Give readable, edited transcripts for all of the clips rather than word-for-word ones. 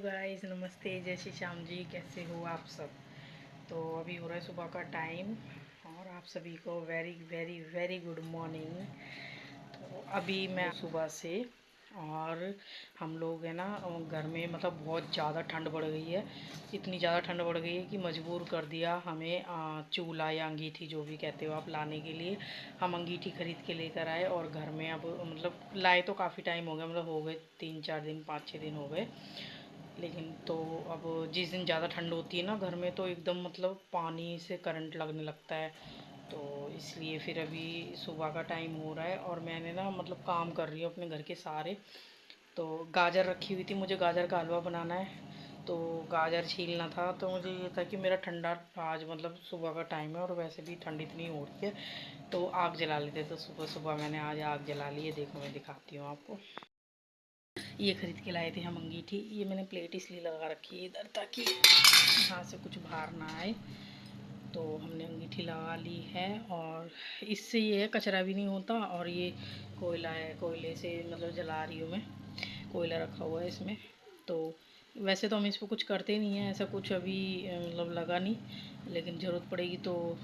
Guys, नमस्ते, जय श्री श्याम जी। कैसे हो आप सब? तो अभी हो रहा है सुबह का टाइम और आप सभी को very very very good morning. तो अभी मैं सुबह से और हम लोग है ना घर में मतलब बहुत ज़्यादा ठंड बढ़ गई है। इतनी ज़्यादा ठंड बढ़ गई है कि मजबूर कर दिया हमें चूल्हा या अंगीठी जो भी कहते हो आप लाने के लिए। हम अंगीठी ख़रीद के लेकर आए और घर में अब मतलब लाए तो काफ़ी टाइम हो गया, मतलब हो गए 3-4 दिन 5-6 दिन हो गए। लेकिन तो अब जिस दिन ज़्यादा ठंड होती है ना घर में तो एकदम मतलब पानी से करंट लगने लगता है। तो इसलिए फिर अभी सुबह का टाइम हो रहा है और मैंने ना मतलब काम कर रही हूँ अपने घर के सारे। तो गाजर रखी हुई थी, मुझे गाजर का हलवा बनाना है। तो गाजर छीलना था, तो मुझे ये था कि मेरा ठंडा आज मतलब सुबह का टाइम है और वैसे भी ठंड इतनी हो रही है तो आग जला लेते। तो सुबह सुबह मैंने आज आग जला ली है, देखो मैं दिखाती हूँ आपको। ये ख़रीद के लाए थे हम अंगीठी। ये मैंने प्लेट इसलिए लगा रखी है इधर ताकि यहाँ से कुछ बाहर ना आए। तो हमने अंगीठी लगा ली है और इससे ये है कचरा भी नहीं होता। और ये कोयला है, कोयले से मतलब जला रही हूँ मैं, कोयला रखा हुआ है इसमें। तो वैसे तो हम इस पर कुछ करते नहीं हैं, ऐसा कुछ अभी मतलब लगा नहीं, लेकिन ज़रूरत पड़ेगी तो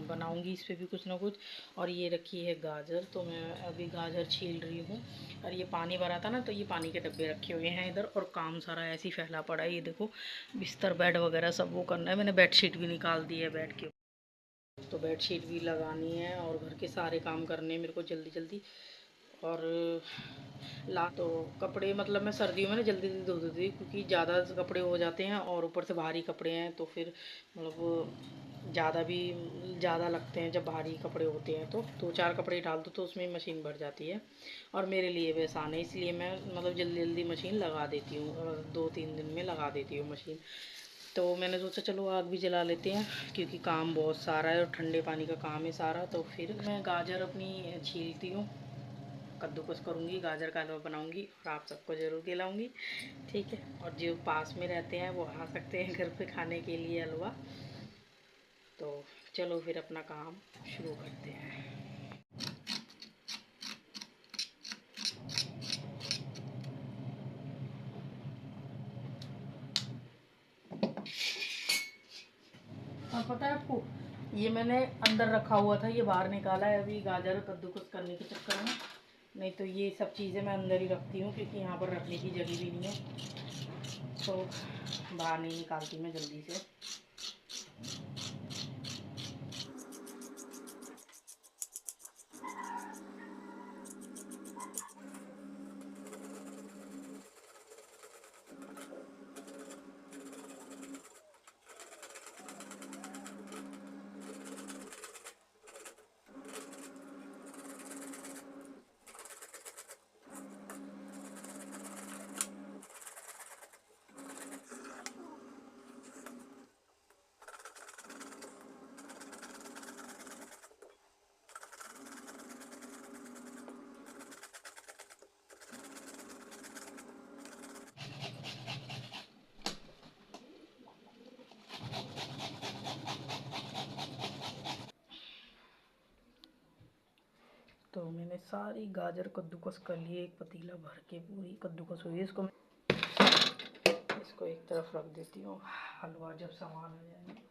बनाऊंगी इस पर भी कुछ ना कुछ। और ये रखी है गाजर, तो मैं अभी गाजर छील रही हूँ। और ये पानी भरा था ना, तो ये पानी के डब्बे रखे हुए हैं इधर और काम सारा ऐसे ही फैला पड़ा है। ये देखो बिस्तर बेड वगैरह सब वो करना है। मैंने बेडशीट भी निकाल दी है बेड के, तो बेडशीट भी लगानी है और घर के सारे काम करने हैं मेरे को जल्दी जल्दी। और ला तो कपड़े मतलब मैं सर्दियों में ना जल्दी जल्दी धो देती हूँ क्योंकि ज़्यादा कपड़े हो जाते हैं और ऊपर से भारी कपड़े हैं तो फिर मतलब ज़्यादा भी ज़्यादा लगते हैं जब भारी कपड़े होते हैं। तो 2-4 कपड़े डाल दो तो उसमें मशीन भर जाती है और मेरे लिए भी आसान है, इसलिए मैं मतलब जल्दी जल्दी मशीन लगा देती हूँ और 2-3 दिन में लगा देती हूँ मशीन। तो मैंने सोचा चलो आग भी जला लेते हैं क्योंकि काम बहुत सारा है और ठंडे पानी का काम है सारा। तो फिर मैं गाजर अपनी छीलती हूँ, कद्दूकस करूँगी, गाजर का हलवा बनाऊँगी और आप सबको ज़रूर खिलाऊँगी, ठीक है। और जो पास में रहते हैं वो आ सकते हैं घर पे खाने के लिए हलवा। तो चलो फिर अपना काम शुरू करते हैं। और पता है आपको, ये मैंने अंदर रखा हुआ था, ये बाहर निकाला है अभी गाजर कद्दूकस करने के चक्कर में। नहीं तो ये सब चीज़ें मैं अंदर ही रखती हूँ क्योंकि यहाँ पर रखने की जगह भी नहीं है, तो बाहर नहीं निकालती मैं जल्दी से। तो मैंने सारी गाजर कद्दूकस कर लिए, एक पतीला भर के पूरी कद्दूकस हुई है। इसको एक तरफ रख देती हूँ, हलवा जब सामान आ जाएंगे।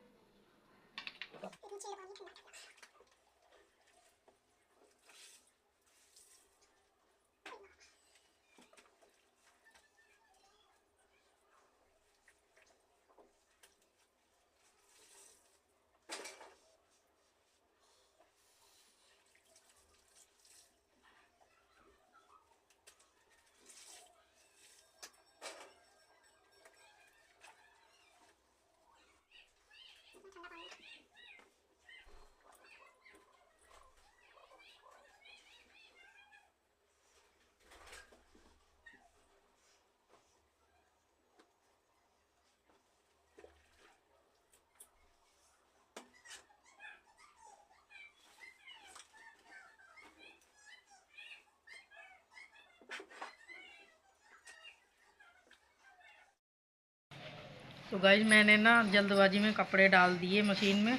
तो गाइज मैंने ना जल्दबाजी में कपड़े डाल दिए मशीन में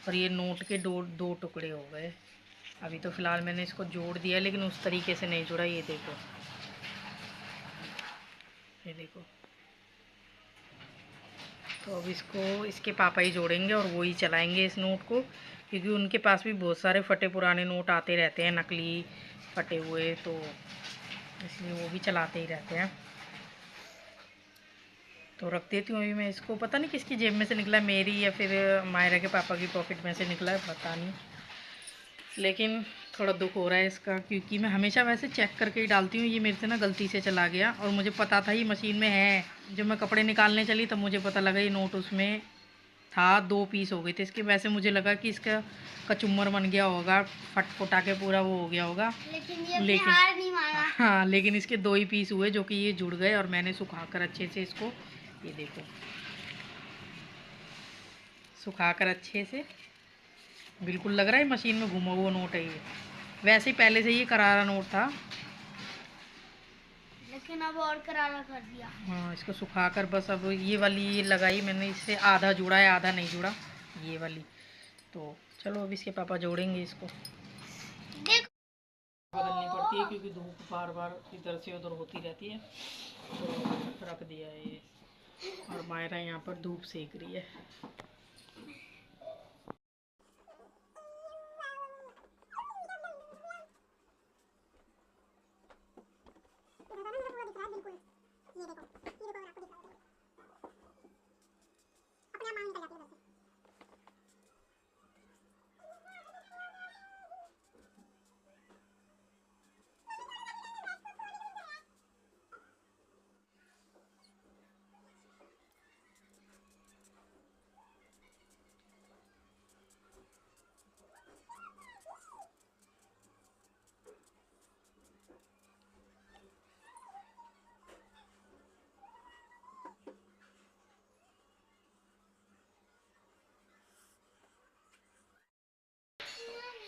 और ये नोट के दो दो टुकड़े हो गए। अभी तो फ़िलहाल मैंने इसको जोड़ दिया लेकिन उस तरीके से नहीं जुड़ा। ये देखो, ये देखो, तो अब इसको इसके पापा ही जोड़ेंगे और वो ही चलाएंगे इस नोट को, क्योंकि उनके पास भी बहुत सारे फटे पुराने नोट आते रहते हैं, नकली फटे हुए, तो इसलिए वो भी चलाते ही रहते हैं। तो रख देती हूँ अभी मैं इसको। पता नहीं किसकी जेब में से निकला, मेरी या फिर मायरा के पापा की पॉकेट में से निकला है, पता नहीं। लेकिन थोड़ा दुख हो रहा है इसका, क्योंकि मैं हमेशा वैसे चेक करके ही डालती हूँ। ये मेरे से ना गलती से चला गया और मुझे पता था ये मशीन में है। जब मैं कपड़े निकालने चली तब मुझे पता लगा ये नोट उसमें था। 2 पीस हो गए थे इसके। वैसे मुझे लगा कि इसका कचुम्बर बन गया होगा, फट फटा के पूरा वो हो गया होगा, लेकिन हार नहीं मारा। हाँ, लेकिन इसके 2 ही पीस हुए जो कि ये जुड़ गए। और मैंने सुखाकर अच्छे से इसको, ये देखो, सुखाकर अच्छे से, बिल्कुल लग रहा है मशीन में घुमा हुआ नोट है ये। वैसे ही पहले से ये करारा नोट था, लेकिन अब और करारा कर दिया। हाँ, इसको सुखाकर बस अब ये वाली ये लगाई मैंने, इससे आधा जुड़ा है आधा नहीं जुड़ा, ये वाली। तो चलो अब इसके पापा जोड़ेंगे इसको। बदलनी पड़ती है क्योंकि धूप बार बार इधर से उधर होती रहती है, तो रख दिया है ये। और मायरा यहाँ पर धूप सेक रही है।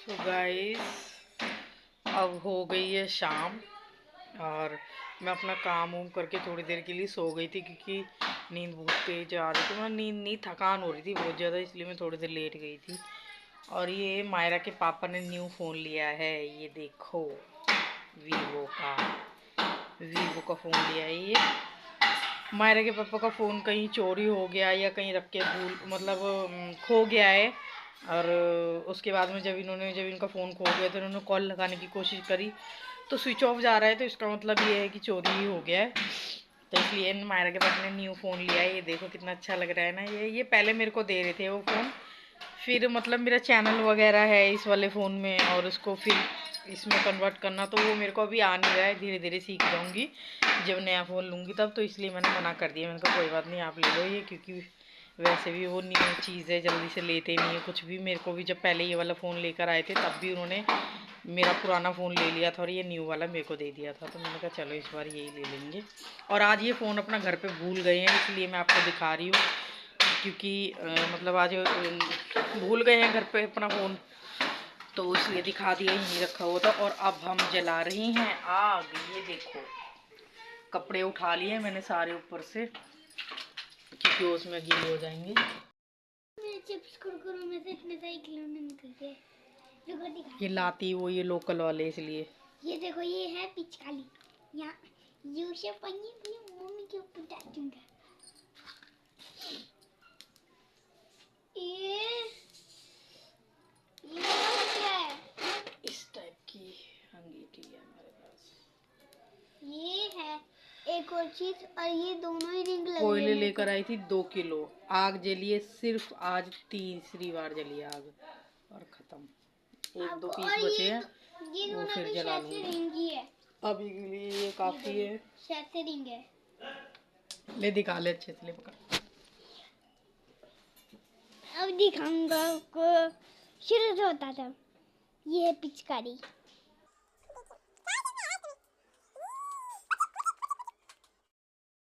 तो गाइस अब हो गई है शाम और मैं अपना काम वाम करके थोड़ी देर के लिए सो गई थी, क्योंकि नींद बहुत तेज आ रही थी। मैं नींद नहीं, थकान हो रही थी बहुत ज़्यादा, इसलिए मैं थोड़ी देर लेट गई थी। और ये मायरा के पापा ने न्यू फ़ोन लिया है, ये देखो, वीवो का फ़ोन लिया है ये। मायरा के पापा का फ़ोन कहीं चोरी हो गया या कहीं रख के खो गया है। और उसके बाद में जब इनका फ़ोन खो गया तो इन्होंने कॉल लगाने की कोशिश करी तो स्विच ऑफ जा रहा है, तो इसका मतलब ये है कि चोरी ही हो गया है। तो इसलिए मायरा के पापा ने न्यू फ़ोन लिया है। ये देखो कितना अच्छा लग रहा है ना। ये पहले मेरे को दे रहे थे वो फ़ोन, फिर मतलब मेरा चैनल वगैरह है इस वाले फ़ोन में और उसको फिर इसमें कन्वर्ट करना, तो वो मेरे को अभी आ नहीं रहा है। धीरे धीरे सीख जाऊँगी जब नया फ़ोन लूँगी तब। तो इसलिए मैंने मना कर दिया, मैंने कहा कोई बात नहीं, आप ले लो ये, क्योंकि वैसे भी वो न्यू चीज़ है, जल्दी से लेते नहीं है कुछ भी। मेरे को भी जब पहले ये वाला फ़ोन लेकर आए थे तब भी उन्होंने मेरा पुराना फ़ोन ले लिया था और ये न्यू वाला मेरे को दे दिया था। तो मैंने कहा चलो इस बार यही ले लेंगे। और आज ये फ़ोन अपना घर पे भूल गए हैं, इसलिए मैं आपको दिखा रही हूँ, क्योंकि मतलब आज भूल गए हैं घर पे अपना फ़ोन, तो इसलिए दिखा दिया, यहीं रखा हुआ था। और अब हम जला रही हैं आग। ये देखो, कपड़े उठा लिए मैंने सारे ऊपर से, क्योंकि उसमें गीले हो जाएंगे। मेरे चिप्स कुरकुरों में से इतने सारे खिलौने निकल गए। ये लाती वो ये लोकल वाले, इसलिए। ये देखो, ये है पिचकारी, यहाँ यूशे पन्नी भी मम्मी के ऊपर डालूंगा। ये क्या है? इस टाइप की अंगीठी है हमारे पास। ये है एक और चीज, और ये दोनों ही रिंग लगे। कोयले लेकर आई थी 2 किलो, आग जलिए सिर्फ आज 3री बार जली आग और खत्म। 1-2 पीस बचे हैं, वो फिर जला लूंगी। अभी के लिए ये काफी है। रिंग है, ले दिखा ले अच्छे से, ले पकड़। अब दिखाऊंगा आपको, शुरू से होता था। ये है पिचकारी।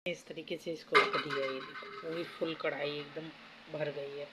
इस तरीके से इसको रख दिया, ये देखो पूरी फुल कढ़ाई एकदम भर गई है।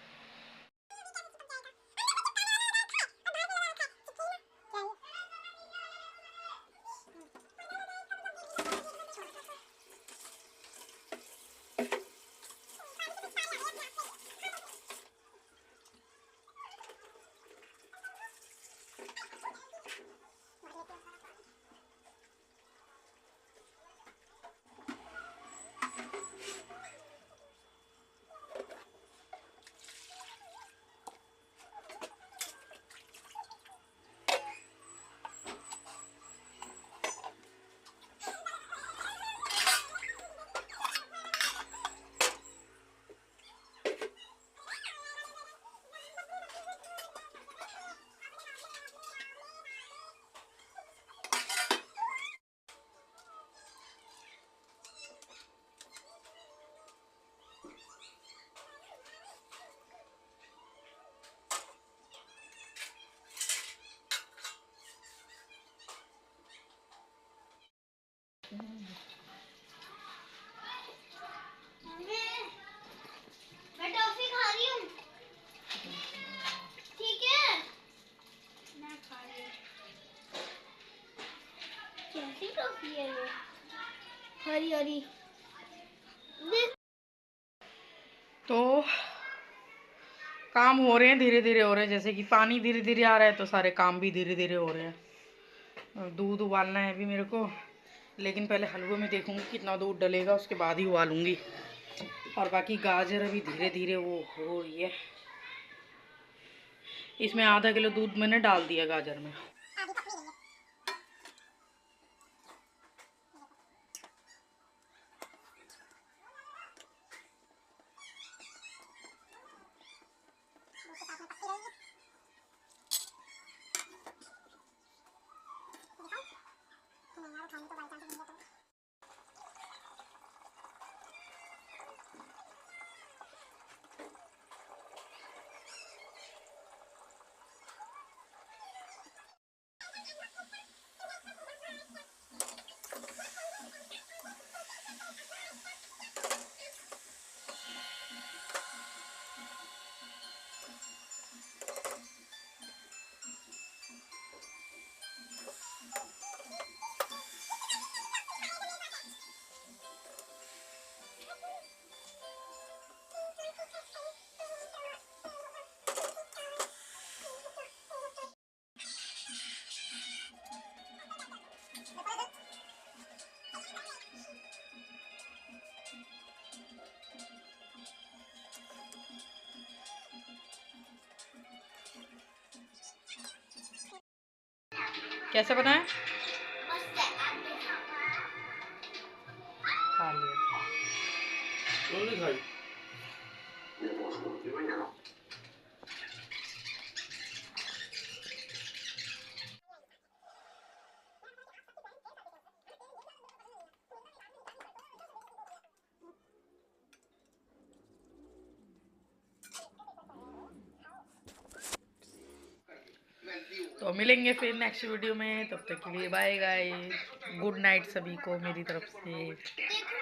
करी। तो काम हो रहे हैं, धीरे धीरे हो रहे हैं। जैसे कि पानी धीरे धीरे आ रहा है तो सारे काम भी धीरे धीरे हो रहे हैं। दूध उबालना है अभी मेरे को, लेकिन पहले हलवे में देखूंगी कितना दूध डलेगा, उसके बाद ही उबालूंगी। और बाकी गाजर अभी धीरे धीरे वो हो रही है। इसमें आधा किलो दूध मैंने डाल दिया गाजर में। कैसे बनाया? खा लिया। तो मिलेंगे फिर नेक्स्ट वीडियो में, तब तक के लिए बाय गाइस, गुड नाइट सभी को मेरी तरफ से।